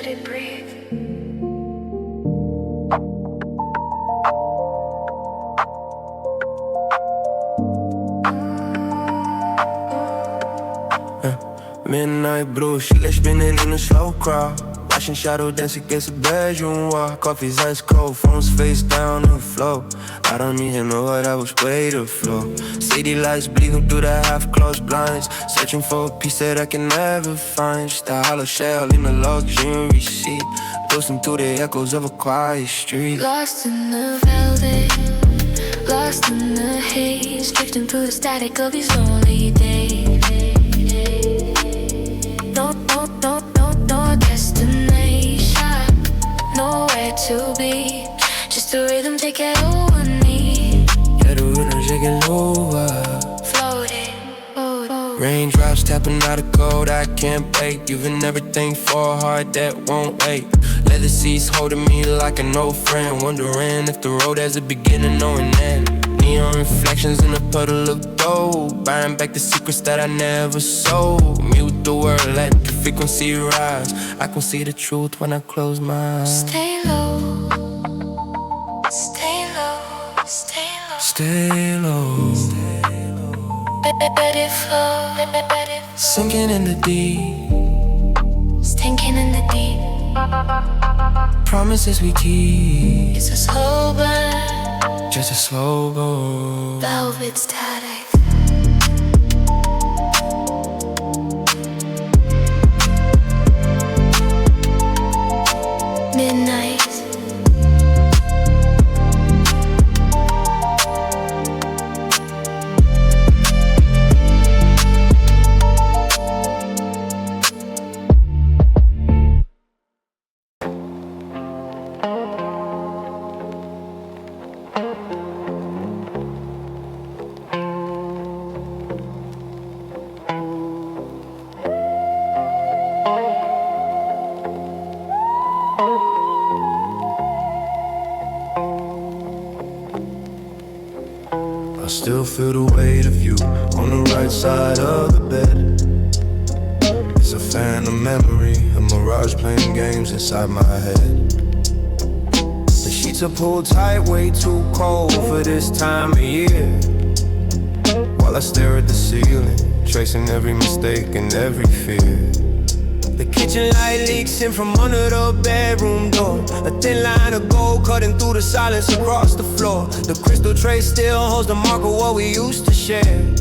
it breathe. Midnight blue, she got spinning in a slow crowd. Watching shadow dance against a bedroom wall. Coffee's ice cold, phone's face down on the floor. I don't even know what I was way to flow. City lights bleeding through the half-closed blinds. Searching for a piece that I can never find. Just a hollow shell in a luxury seat. Losing through the echoes of a quiet street. Lost in the velvet, lost in the haze. Drifting through the static of these lonely days. No destination, nowhere to be. Just the rhythm taking over me. Yeah, the rhythm taking over. Floating. Raindrops tapping out of cold, I can't bake. Giving everything for a heart that won't wait. Leather seats holding me like an old friend. Wondering if the road has a beginning or an end. Neon reflections in a puddle of gold. Buying back the secrets that I never sold. Mute the world, let the frequency rise. I can see the truth when I close my eyes. Stay low, stay low, stay low. Stay low. Let it flow, let it flow. Sinking in the deep. Stinking in the deep. Promises we keep. It's a slow burn, Just a slow go. velvet static. Midnight. I still feel the weight of you on the right side of the bed. It's a phantom memory, a mirage playing games inside my head. The sheets are pulled tight, way too cold for this time of year. While I stare at the ceiling, tracing every mistake and every fear. The kitchen light leaks in from under the bedroom door. A thin line of gold cutting through the silence across the floor. The crystal tray still holds the mark of what we used to share.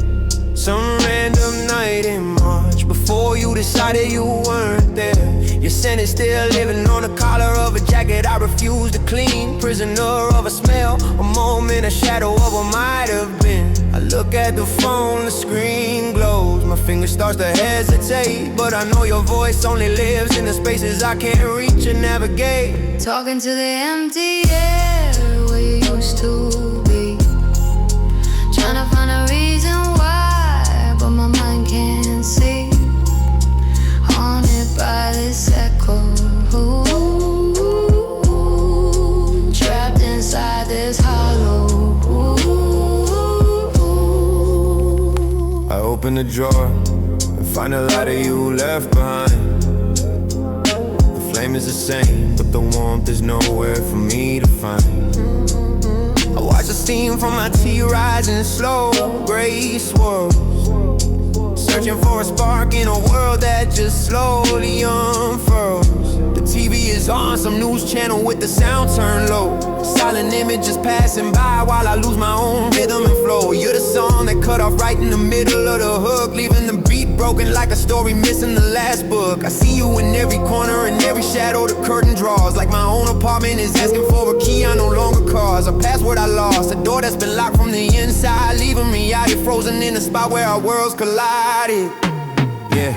Some random night in March, before you decided you weren't there. Your scent is still living on the collar of a jacket I refuse to clean. Prisoner of a smell, a moment, a shadow of what might have been. I look at the phone, the screen glows. My finger starts to hesitate, but I know your voice only lives in the spaces I can't reach and navigate. Talking to the empty air where you used to be. Trying to find a reason why, but my mind can't see. Haunted by this echo, trapped inside this hollow. I open the drawer and find a lighter you left behind. The flame is the same, but the warmth is nowhere for me to find. I watch the steam from my tea rise in slow gray swirls, searching for a spark in a world that just slowly unfurls. The TV is on some news channel with the sound turned low. Silent images passing by while I lose my own rhythm and flow. You're the song that cut off right in the middle of the hook, leaving the beat broken like a story missing the last book. I see you in every corner and every shadow the curtain draws. Like my own apartment is asking for a key I no longer cause. A password I lost, a door that's been locked from the inside, leaving me out here frozen in the spot where our worlds collided. Yeah.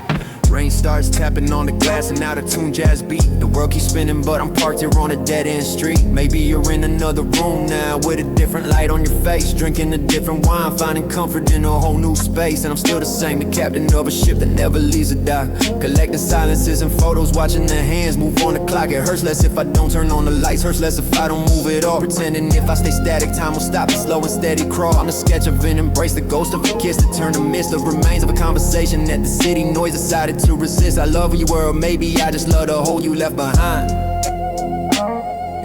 Rain starts tapping on the glass and out of tune jazz beat. The world keeps spinning but I'm parked here on a dead-end street. Maybe you're in another room now with a different light on your face, drinking a different wine, finding comfort in a whole new space. And I'm still the same, the captain of a ship that never leaves a dock, collecting silences and photos, watching the hands move on the clock. It hurts less if I don't turn on the lights, hurts less if I don't move it all. Pretending if I stay static, time will stop. A slow and steady crawl. I'm the sketch of an embrace, the ghost of a kiss that turned to mist, the remains of a conversation that the city noise decided to resist. I love you world, maybe I just love the hole you left behind.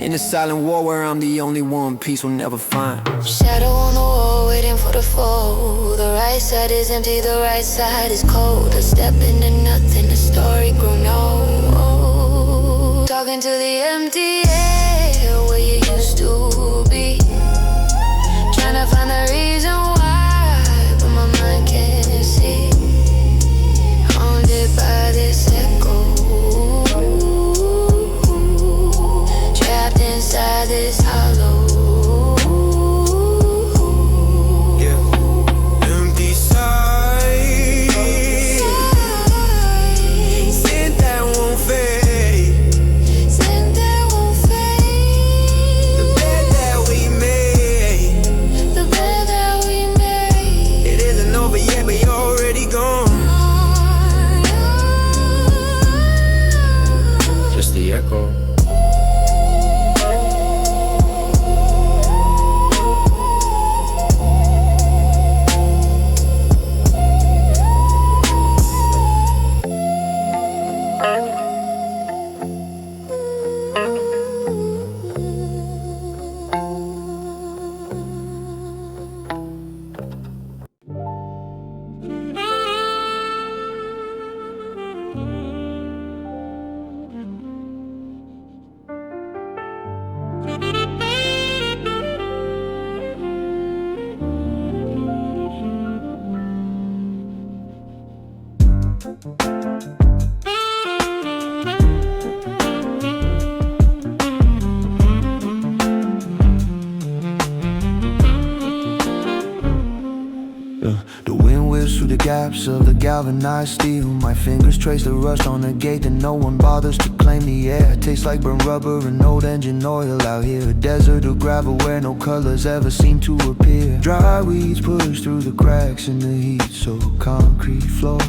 In a silent war where I'm the only one peace will never find. Shadow on the wall, waiting for the fall. The right side is empty, the right side is cold. A step into nothing, the story grew no. Talking to the empty air where you used to be. Trying to find the reason why, but my mind can't see. Haunted by this echo, trapped inside this hollow. The wind whips through the gaps of the galvanized steel. My fingers trace the rust on the gate that no one bothers to claim the air. Tastes like burnt rubber and old engine oil out here. A desert of gravel where no colors ever seem to appear. Dry weeds push through the cracks in the heat, so concrete floor.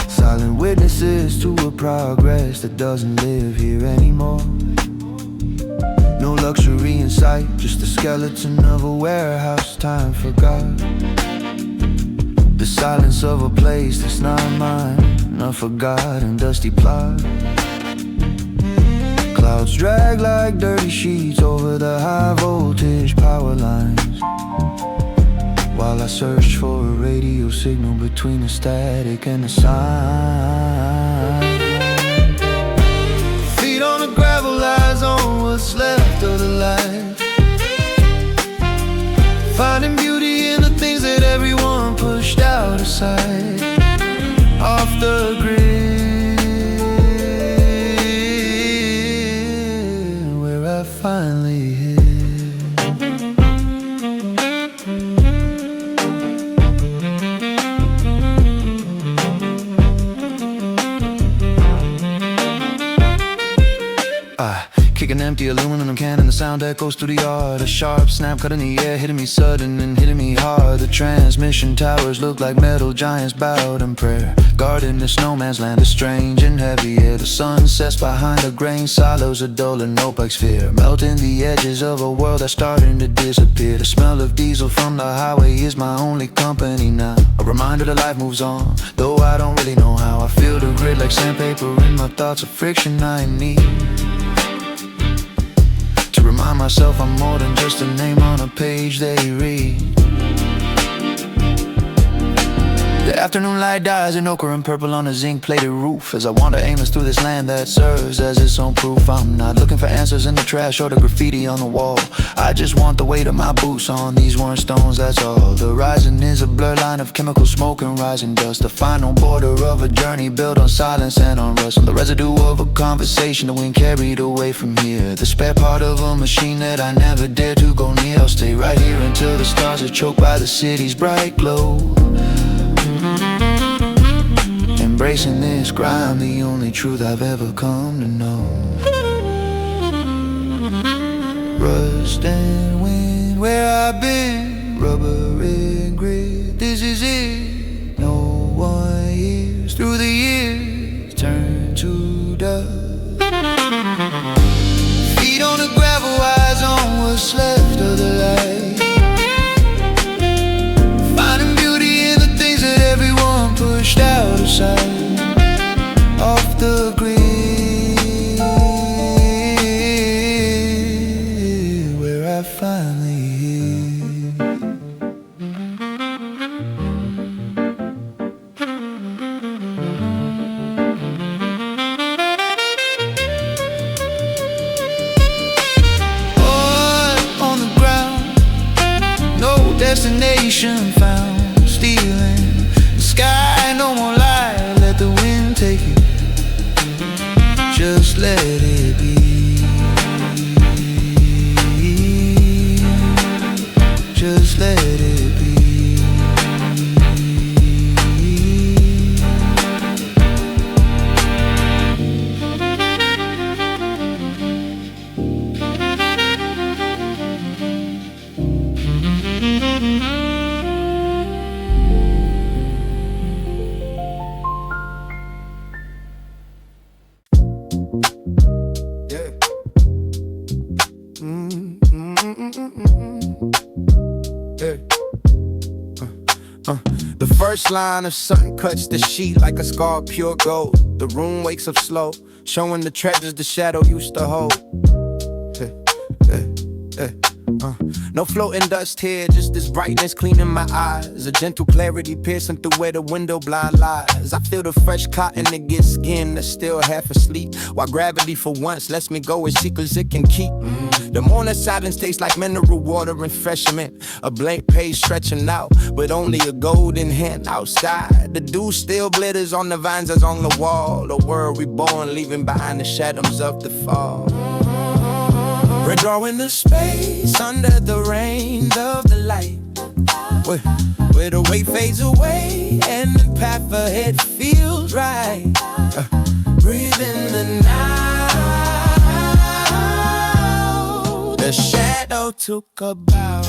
Silent witnesses to a progress that doesn't live here anymore. No luxury in sight, just the skeleton of a warehouse time forgot. The silence of a place that's not mine, a forgotten dusty plot. Clouds drag like dirty sheets over the high voltage power lines, while I search for a radio signal between the static and the sign. Feet on the gravel, eyes on what's left of the life. Finding beauty in the things that everyone pushed out of sight. Off the grid, where I finally hit. Kick an empty aluminum can and the sound echoes through the yard. A sharp snap cut in the air, hitting me sudden and hitting me hard. The transmission towers look like metal giants bowed in prayer. Guarding the snowman's land is strange and heavy air. The sun sets behind the grain silos, a dull and opaque sphere, melting the edges of a world that's starting to disappear. The smell of diesel from the highway is my only company now. A reminder that life moves on, though I don't really know how. I feel the grit like sandpaper in my thoughts, of friction I need. Remind myself I'm more than just a name on a page they read. The afternoon light dies in ochre and purple on a zinc-plated roof, as I wander aimless through this land that serves as its own proof. I'm not looking for answers in the trash or the graffiti on the wall. I just want the weight of my boots on these worn stones, that's all. The horizon is a blur line of chemical smoke and rising dust, the final border of a journey built on silence and on rust. The residue of a conversation the wind carried away from here. The spare part of a machine that I never dared to go near. I'll stay right here until the stars are choked by the city's bright glow. Embracing this grime, the only truth I've ever come to know. Rust and wind, where I've been, rubber and grit, this is it. No one hears through the years, turn to dust. Feet on the gravel, eyes on what's left of the light. Finding beauty in the things that everyone pushed out of sight. On the ground, no destination found. Stealing the sky, no more lie. Let the wind take it. Just let it be. Just let it be. The first line of sun cuts the sheet like a scar of pure gold. The room wakes up slow, showing the treasures the shadow used to hold. No floating dust here, just this brightness cleaning my eyes. A gentle clarity piercing through where the window blind lies. I feel the fresh cotton against skin that's still half asleep, while gravity for once lets me go as secrets it can keep. The morning silence tastes like mineral water refreshment. A blank page stretching out, but only a golden hint outside. The dew still glitters on the vines as on the wall. The world reborn, leaving behind the shadows of the fall. We're drawing the space under the rain of the light, where the weight fades away and the path ahead feels right. Breathe in the now. The shadow took a bow.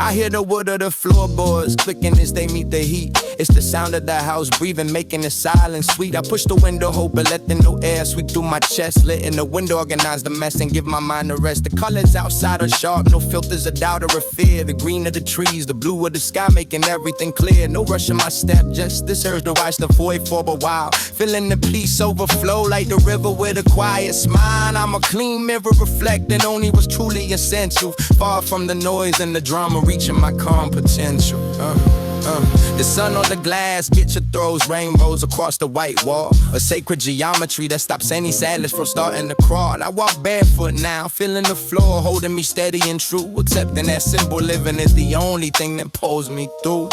I hear the wood of the floorboards clicking as they meet the heat. It's the sound of the house breathing, making the silence sweet. I push the window open, letting no air sweep through my chest. Letting the wind organize the mess and give my mind a rest. The colors outside are sharp, no filters of doubt or of fear. The green of the trees, the blue of the sky, making everything clear. No rush in my step, just this urge to watch the void for a while. Feeling the peace overflow like the river with a quiet smile. I'm a clean mirror reflecting only what's truly essential. Far from the noise and the drama, reaching my calm potential. The sun on the glass, get your throws, rainbows across the white wall. A sacred geometry that stops any sadness from starting to crawl. I walk barefoot now, feeling the floor, holding me steady and true. Accepting that simple living is the only thing that pulls me through.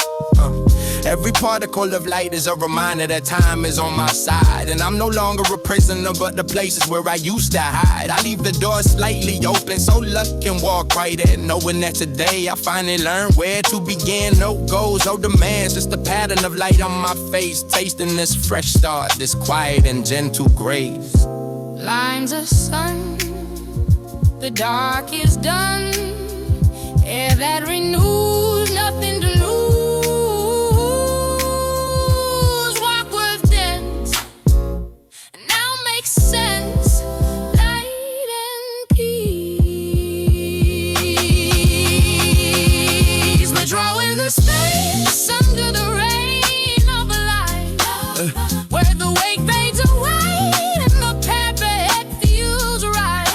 Every particle of light is a reminder that time is on my side. And I'm no longer a prisoner, but the places where I used to hide. I leave the door slightly open so luck can walk right in. Knowing that today I finally learned where to begin. No goals, no demands, just a pattern of light on my face. Tasting this fresh start, this quiet and gentle grace. Lines of sun, the dark is done. Air that renews, nothing to lose. Walk with dance, now makes sense. Light and peace. We're drawing the space under the rain of a life, where the wake fades away and the path ahead feels right.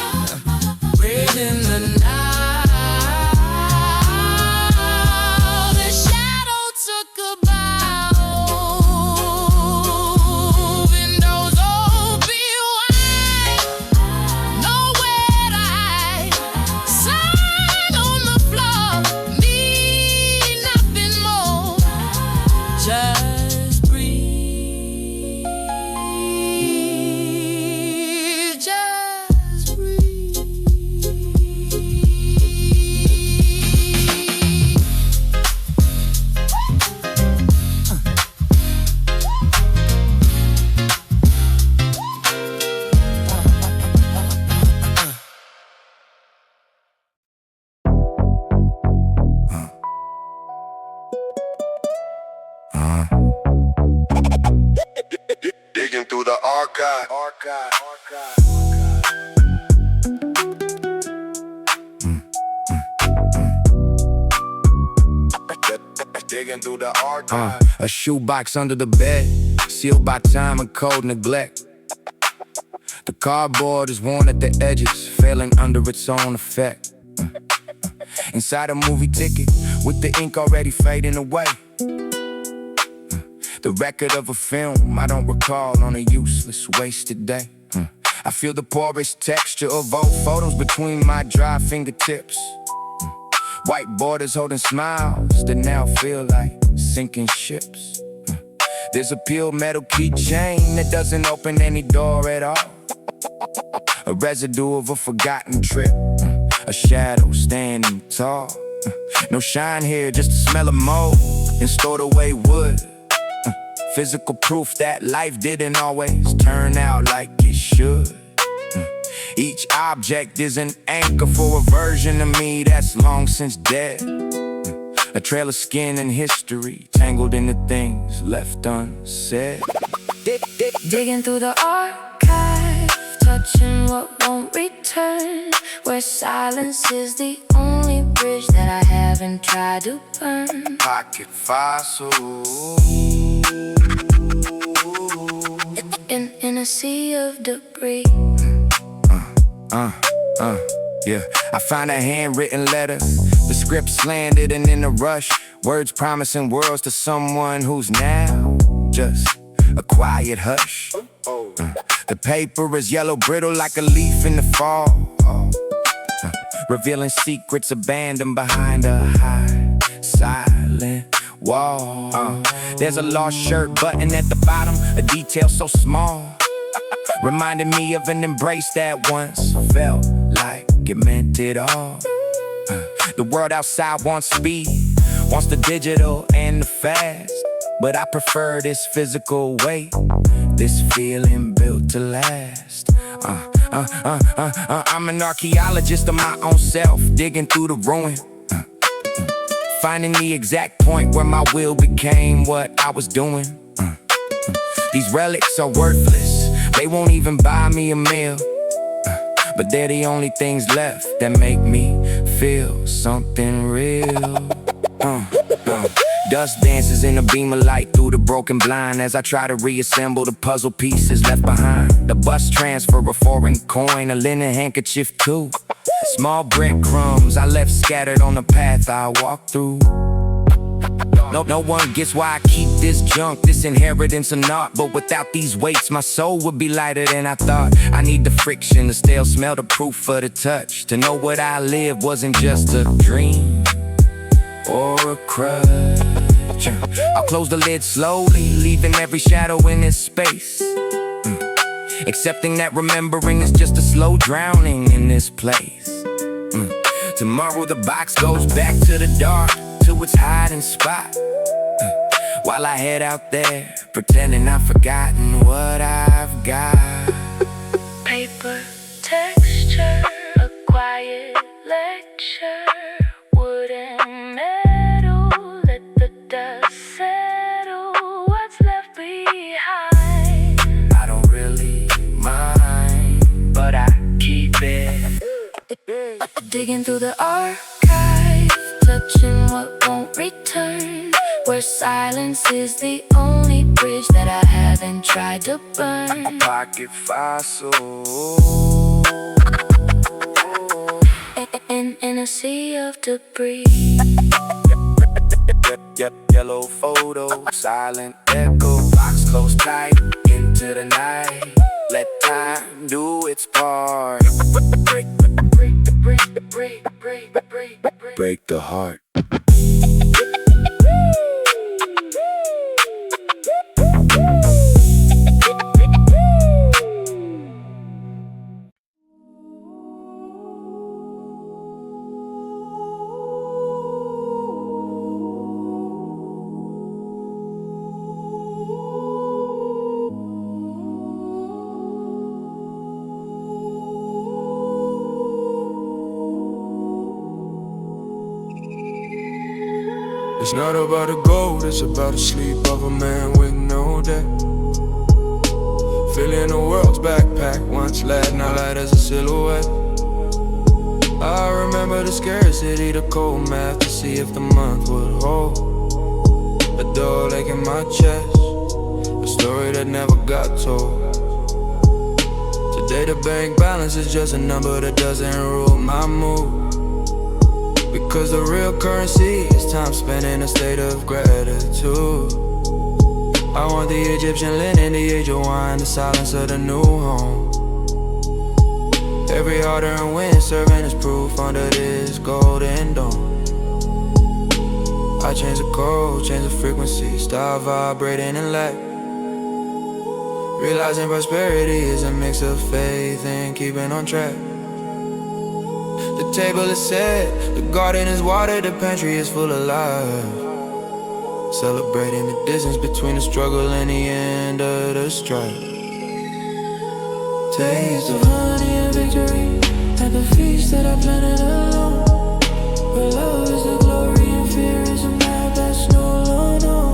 Breathe in the night. Digging through the archive. Digging through the archive. A shoebox under the bed, sealed by time and cold neglect. The cardboard is worn at the edges, failing under its own effect. Inside a movie ticket, with the ink already fading away. The record of a film I don't recall on a useless, wasted day. I feel the porous texture of old photos between my dry fingertips. White borders holding smiles that now feel like sinking ships. There's a peeled metal keychain that doesn't open any door at all. A residue of a forgotten trip, a shadow standing tall. No shine here, just the smell of mold and stored away wood. Physical proof that life didn't always turn out like it should. Each object is an anchor for a version of me that's long since dead. A trail of skin and history tangled in the things left unsaid. Digging through the archive, touching what won't return, where silence is the only bridge that I haven't tried to burn. Pocket fossil. In a sea of debris. Yeah. I found a handwritten letter. The script slandered and in a rush, words promising worlds to someone who's now just a quiet hush. The paper is yellow brittle like a leaf in the fall, revealing secrets abandoned behind a high, silent wall. There's a lost shirt button at the bottom, a detail so small, reminding me of an embrace that once felt like it meant it all. The world outside wants speed, wants the digital and the fast, but I prefer this physical weight, this feeling built to last. I'm an archaeologist of my own self, digging through the ruin, finding the exact point where my will became what I was doing. These relics are worthless, they won't even buy me a meal, but they're the only things left that make me feel something real. Dust dances in a beam of light through the broken blind as I try to reassemble the puzzle pieces left behind. The bus transfer, a foreign coin, a linen handkerchief too. Small breadcrumbs I left scattered on the path I walked through. No one gets why I keep this junk, this inheritance of naught. But without these weights, my soul would be lighter than I thought. I need the friction, the stale smell, the proof for the touch, to know what I lived wasn't just a dream or a crutch. I'll close the lid slowly, leaving every shadow in this space, accepting that remembering is just a slow drowning in this place. Tomorrow the box goes back to the dark, to its hiding spot, while I head out there, pretending I've forgotten what I've got. Paper texture, a quiet lecture, wood and metal, let the dust settle, what's left behind. I don't really mind, but I keep it. Digging through the archive, touching what won't return, where silence is the only bridge that I haven't tried to burn. Pocket fossil. In a sea of debris. Yellow photo, silent echo, box closed tight into the night. Let time do its part. Break the heart. It's not about the gold, it's about the sleep of a man with no debt. Filling the world's backpack, once light, now light as a silhouette. I remember the scarcity, the cold math, to see if the month would hold. A dull ache in my chest, a story that never got told. Today the bank balance is just a number that doesn't rule my mood. Because the real currency is time spent in a state of gratitude. I want the Egyptian linen, the age of wine, the silence of the new home. Every heart and wind serving as proof under this golden dome. I change the code, change the frequency, start vibrating in light. Realizing prosperity is a mix of faith and keeping on track. The table is set, the garden is watered, the pantry is full of life. Celebrating the distance between the struggle and the end of the strife. Taste of honey and victory at the feast that I planted alone. Where love is the glory and fear is a map that's no longer known.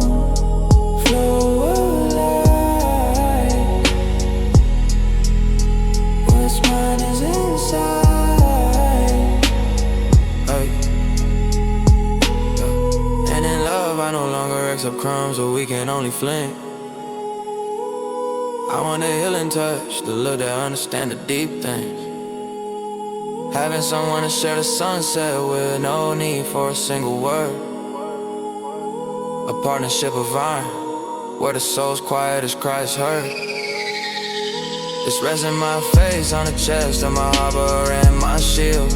Flow of light, what's mine is inside. And in love I no longer accept crumbs, but we can only fling. I want a healing touch, the look that understand the deep things. Having someone to share the sunset with, no need for a single word. A partnership of iron, where the soul's quiet as Christ heard. It's resting my face on the chest of my harbor and my shield.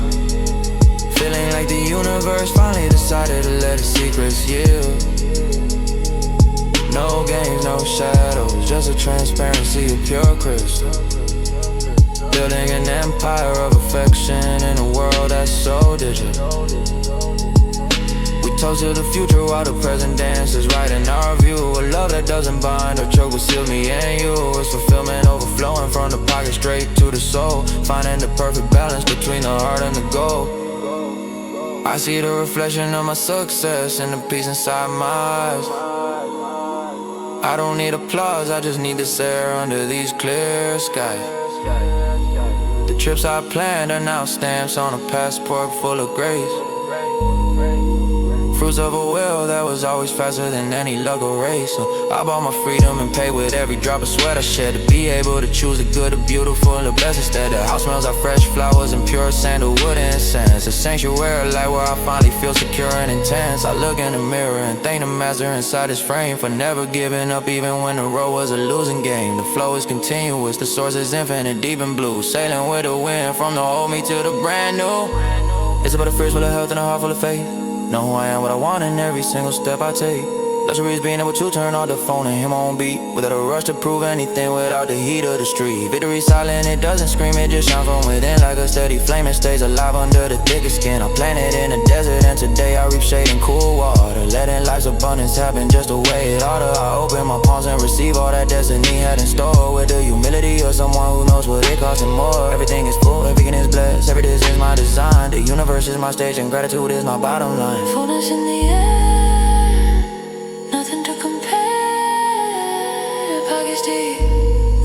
Feeling like the universe finally decided to let its secrets yield. No games, no shadows, just a transparency of pure crystal. Building an empire of affection in a world that's so digital. We toast to the future while the present dances right in our view. A love that doesn't bind or choke but seals me and you. It's fulfillment overflowing from the pocket straight to the soul. Finding the perfect balance between the heart and the goal. I see the reflection of my success and the peace inside my eyes. I don't need applause, I just need this air under these clear skies. The trips I planned are now stamps on a passport full of grace. Fruits of a will that was always faster than any lug or race. So I bought my freedom and paid with every drop of sweat I shed. To be able to choose the good, the beautiful, and the best instead. The house smells like fresh flowers and pure sandalwood incense. A sanctuary light where I finally feel secure and intense. I look in the mirror and thank the master inside his frame for never giving up even when the road was a losing game. The flow is continuous, the source is infinite, deep and blue. Sailing with the wind from the old me to the brand new. It's about a fridge full of health and a heart full of faith. Know who I am, what I want in every single step I take. Luxury is being able to turn off the phone and him on beat, without a rush to prove anything, without the heat of the street. Victory silent, it doesn't scream, it just shines from within like a steady flame. It stays alive under the thickest skin. I planted in the desert and today I reap shade and cool water. Letting life's abundance happen just the way it oughta. I open my palms and receive all that destiny had in store. With the humility of someone who knows what it costs and more. Everything is full, everything is blessed, every decision is my design. The universe is my stage and gratitude is my bottom line. Fullness in the air, nothing to compare. Pockets deep,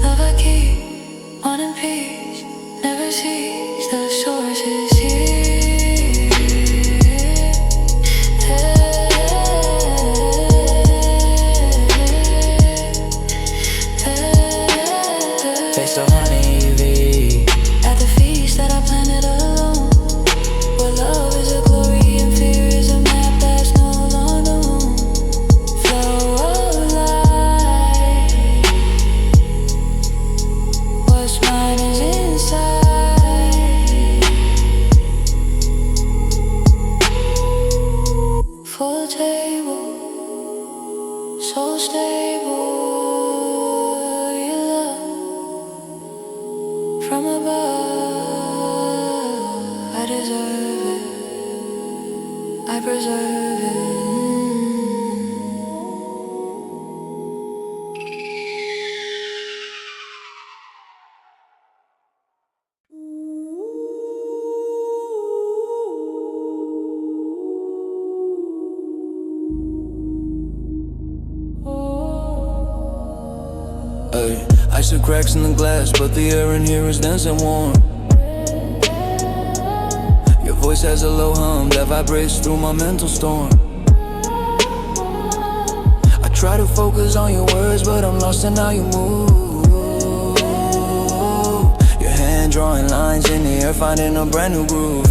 love I keep, one in peace, never cease. The source is here. Taste of honey, at the feast that I planted alone, where love is a glory and fear is a map that's no longer known. Flow of light, what's mine is inside. Full table, so stable. Your love from above, I deserve it, I preserve it. Ay, ice and cracks in the glass, but the air in here is dense and warm. Your voice has a low hum that vibrates through my mental storm. I try to focus on your words, but I'm lost in how you move. Your drawing lines in the air, finding a brand new groove.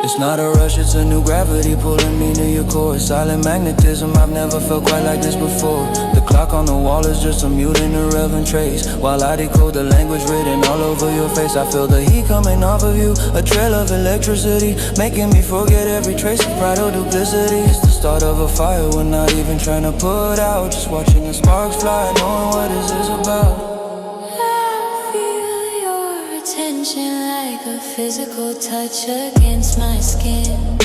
It's not a rush, it's a new gravity pulling me to your core. Silent magnetism, I've never felt quite like this before. The clock on the wall is just a mute and irrelevant trace, while I decode the language written all over your face. I feel the heat coming off of you, a trail of electricity, making me forget every trace of pride or duplicity. It's the start of a fire we're not even trying to put out, just watching the sparks fly, knowing what this is about. Like a physical touch against my skin,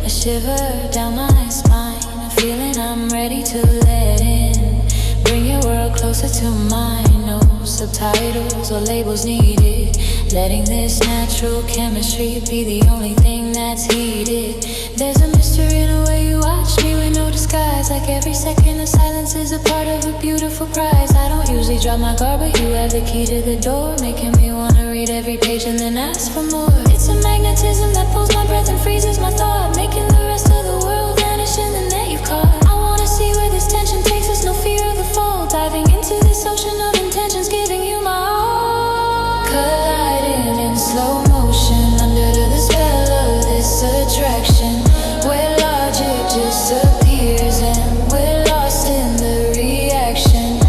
a shiver down my spine, a feeling I'm ready to let in. Bring your world closer to mine, no subtitles or labels needed. Letting this natural chemistry be the only thing that's heated. There's a mystery in the way you watch me with no disguise, like every second of silence is a part of a beautiful prize. I don't usually drop my guard, but you have the key to the door, making me wanna read every page and then ask for more. It's a magnetism that pulls my breath and freezes my thought, making the rest of the world vanish in the net you've caught. I wanna see where this tension takes us, no fear of the fall, diving into this ocean of intentions, giving you my all. Colliding in slow motion under the spell of this attraction, where logic disappears and we're lost in the reaction.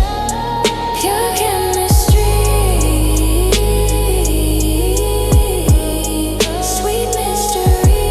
Pure chemistry, sweet mystery.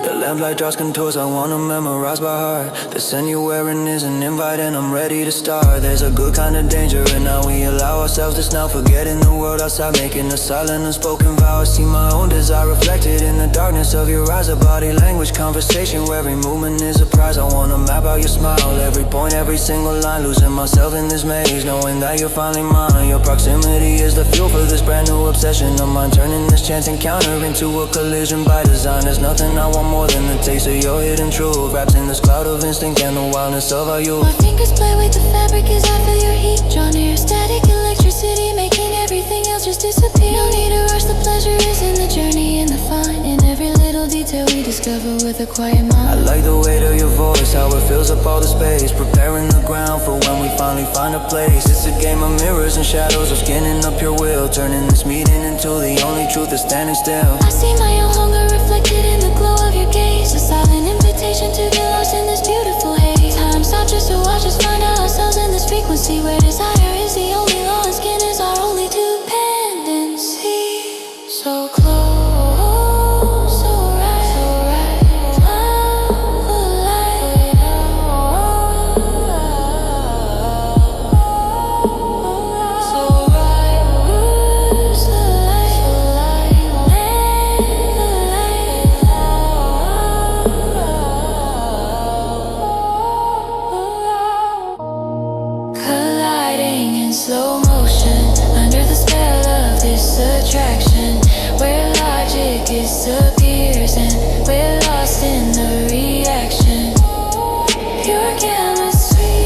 The lamplight draws contours I wanna memorize by heart. The scent you're wearing is an invite and I'm ready to start. There's a good kind of danger and now we allow ourselves this now, forgetting the world outside, making a silent unspoken vow. I see my own desire reflected in the darkness of your eyes, a body language conversation where every movement is a prize. I wanna map out your smile, every point, every single line, losing myself in this maze, knowing that you're finally mine. Your proximity is the fuel for this brand new obsession of mine, turning this chance encounter into a collision by design. There's nothing I want more than the taste of your hidden truth, wrapped in this cloud of instinct and the wildness of our youth. My fingers play with the fabric as I feel your heat draw near. Static electricity making everything else just disappear. No need to rush, the pleasure is in the journey and the fun, in every little detail we discover with a quiet mind. I like the weight of your voice, how it fills up all the space, preparing the ground for when we finally find a place. It's a game of mirrors and shadows of skinning up your will, turning this meeting into the only truth that's standing still. I see my own hunger reflected in the glow of your gaze, a silent invitation to get lost in this beautiful haze. Time stop just to watch us find ourselves in this frequency, where desire is the only law and skin is our only dependency. So close, so right, love the light. So right, lose the light, land the light. Colliding in slow motion under the spell of this attraction, where logic disappears and we're lost in the reaction. Pure chemistry,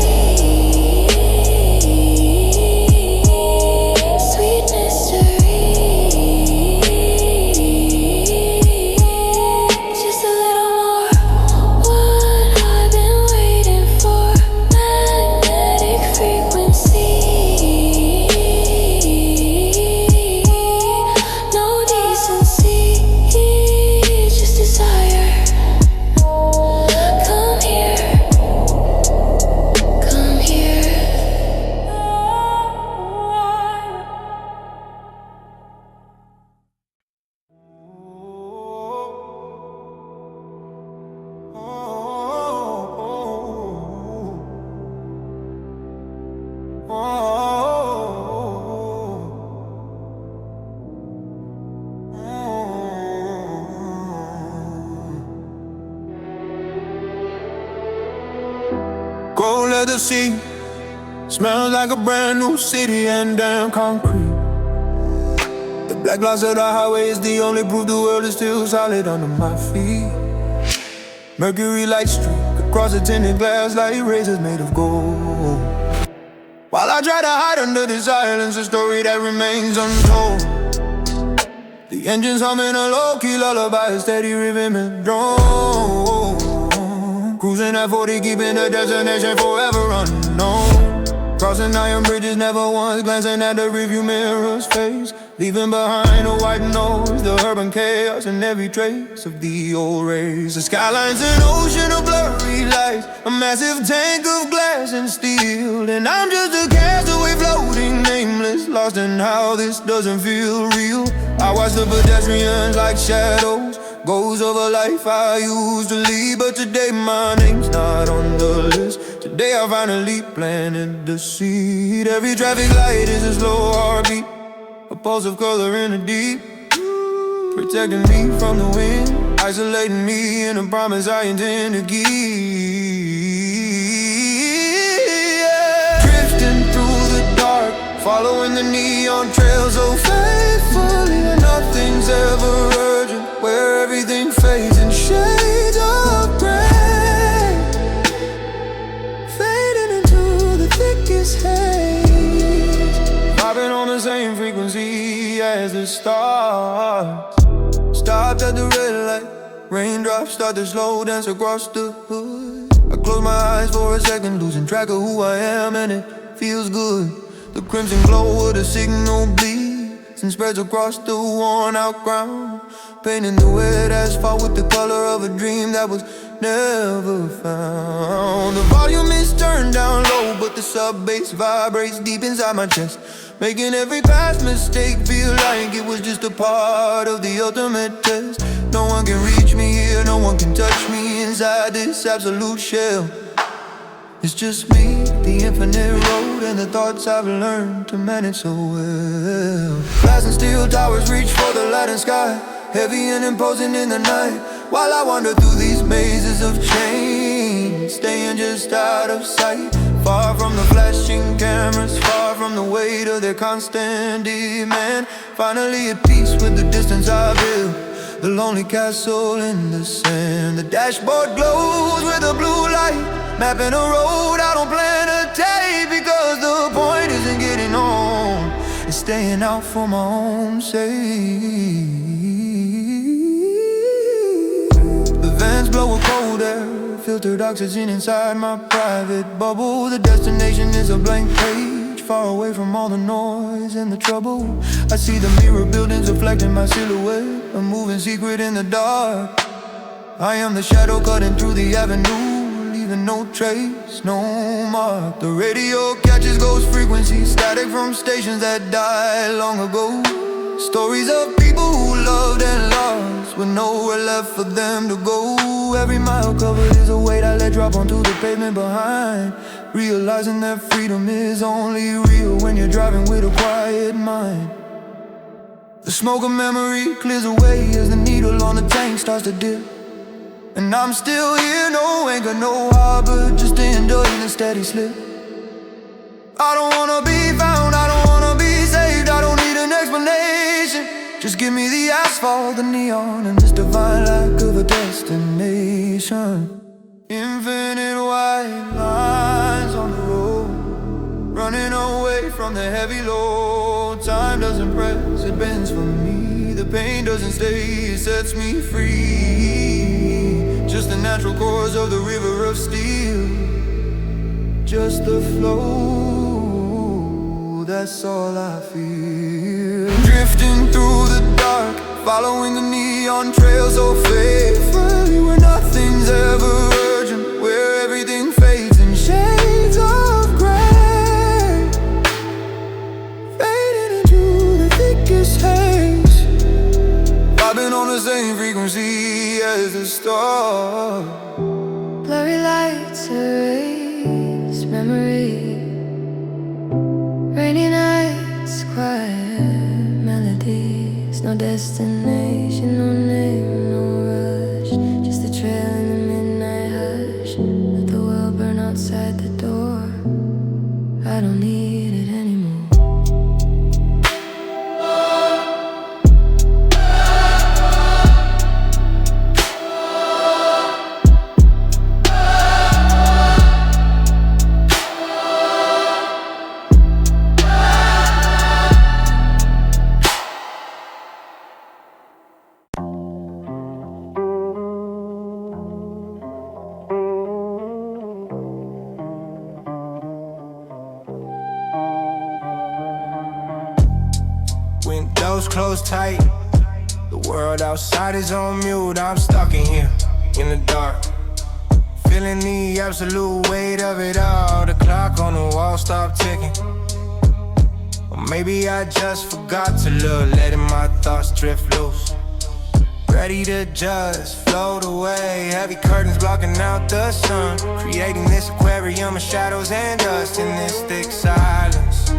sweet mystery. Just a little more, what I've been waiting for. Magnetic frequency, no decency, just desire. Come here, come here. Cold leather seat, smells like a brand new city and damn concrete. The black glass of the highway is the only proof the world is still solid under my feet. Mercury light streak across the tinted glass like razors made of gold. While I try to hide under this silence, a story that remains untold. The engine's humming a low-key lullaby, a steady rhythm and drone. Cruising at 40, keeping the destination forever unknown. Crossing iron bridges, never once glancing at the rearview mirror's face. Leaving behind a white noise, the urban chaos, and every trace of the old race. The skyline's an ocean of blurry lights, a massive tank of glass and steel. And I'm just a castaway floating nameless, lost in how this doesn't feel real. I watch the pedestrians like shadows, goals of a life I used to lead. But today my name's not on the list. Today I finally planted the seed. Every traffic light is a slow heartbeat, a pulse of color in the deep, protecting me from the wind, isolating me in a promise I intend to keep. Drifting through the dark, following the neon trail so faithfully, where nothing's ever urgent, where everything fades in shades of gray, fading into the thickest haze, vibing on the same frequency as the stars. Stopped at the red light, raindrops start to slow dance across the hood. I close my eyes for a second, losing track of who I am, and it feels good. The crimson glow of the signal bleeds and spreads across the worn out ground, painting the wet asphalt with the color of a dream that was never found. The volume is turned down low, but the sub-bass vibrates deep inside my chest, making every past mistake feel like it was just a part of the ultimate test. No one can reach me here, no one can touch me inside this absolute shell. It's just me, the infinite road, and the thoughts I've learned to manage so well. Glass and steel towers reach for the light and sky, heavy and imposing in the night, while I wander through these mazes of change, staying just out of sight, far from the flashing cameras, far from the weight of their constant demand. Finally at peace with the distance I built, the lonely castle in the sand. The dashboard glows with a blue light, mapping a road I don't plan to take, because the point isn't getting home, it's staying out for my own sake. The vents blow a cold air, filtered oxygen inside my private bubble. The destination is a blank page, far away from all the noise and the trouble. I see the mirror buildings reflecting my silhouette, a moving secret in the dark. I am the shadow cutting through the avenue, leaving no trace, no mark. The radio catches ghost frequencies, static from stations that died long ago. Stories of people who loved and lost, with nowhere left for them to go. Every mile covered is a weight I let drop onto the pavement behind, realizing that freedom is only real when you're driving with a quiet mind. The smoke of memory clears away as the needle on the tank starts to dip, and I'm still here, no anchor, no harbor, just enjoying the steady slip. I don't wanna be found, I don't wanna be saved, I don't need an explanation. Just give me the asphalt, the neon, and this divine lack of a destination. Infinite white lines on the road, running away from the heavy load. Time doesn't press, it bends for me. The pain doesn't stay, it sets me free. Just the natural course of the river of steel, just the flow, that's all I feel. Drifting through the dark, following the neon trail so faithfully, where nothing's ever urgent, where everything fades in shades of gray, fading into the thickest haze, vibing on the same frequency as the stars. Blurry lights erase memory, rainy nights, quiet melodies, no destination, no name, no rush, just a trail in the midnight hush. Let the world burn outside the door, I don't need it anymore. windows closed tight. The world outside is on mute. I'm stuck in here, in the dark, feeling the absolute weight of it all. The clock on the wall stopped ticking. Or maybe I just forgot to look, letting my thoughts drift loose, ready to just float away. Heavy curtains blocking out the sun, creating this aquarium of shadows and dust in this thick silence.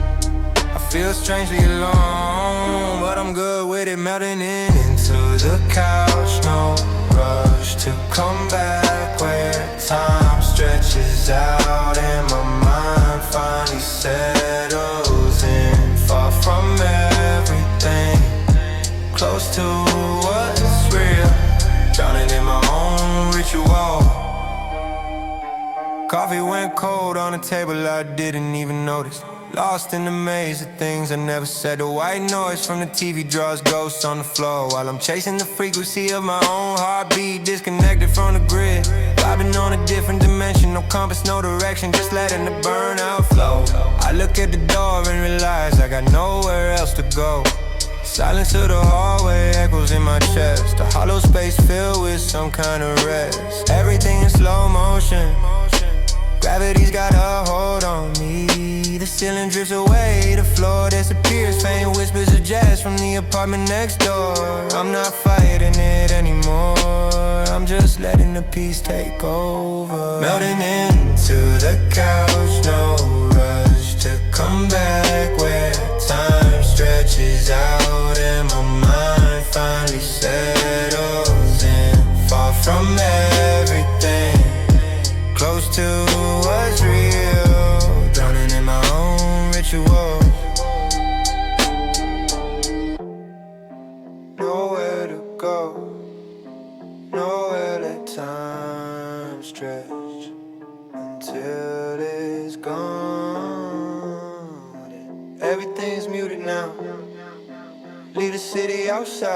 I feel strangely alone, but I'm good with it, melting into the couch. No rush to come back, where time stretches out and my mind finally settles in, far from everything, close to what's real, drowning in my own ritual. Coffee went cold on the table, I didn't even notice. Lost in the maze of things I never said. The white noise from the TV draws ghosts on the floor, while I'm chasing the frequency of my own heartbeat, disconnected from the grid, vibing on a different dimension. No compass, no direction, just letting the burnout flow. I look at the door and realize I got nowhere else to go. Silence of the hallway echoes in my chest, a hollow space filled with some kind of rest. Everything in slow motion, gravity's got a hold on me. The ceiling drifts away, the floor disappears, faint whispers of jazz from the apartment next door. I'm not fighting it anymore, I'm just letting the peace take over. Melting into the couch, no rush to come back, where time stretches out and my mind finally settles in, far from everything, close to what's real, drowning in my own ritual. Nowhere to go, nowhere let time stretch until it's gone. Everything's muted now, leave the city outside.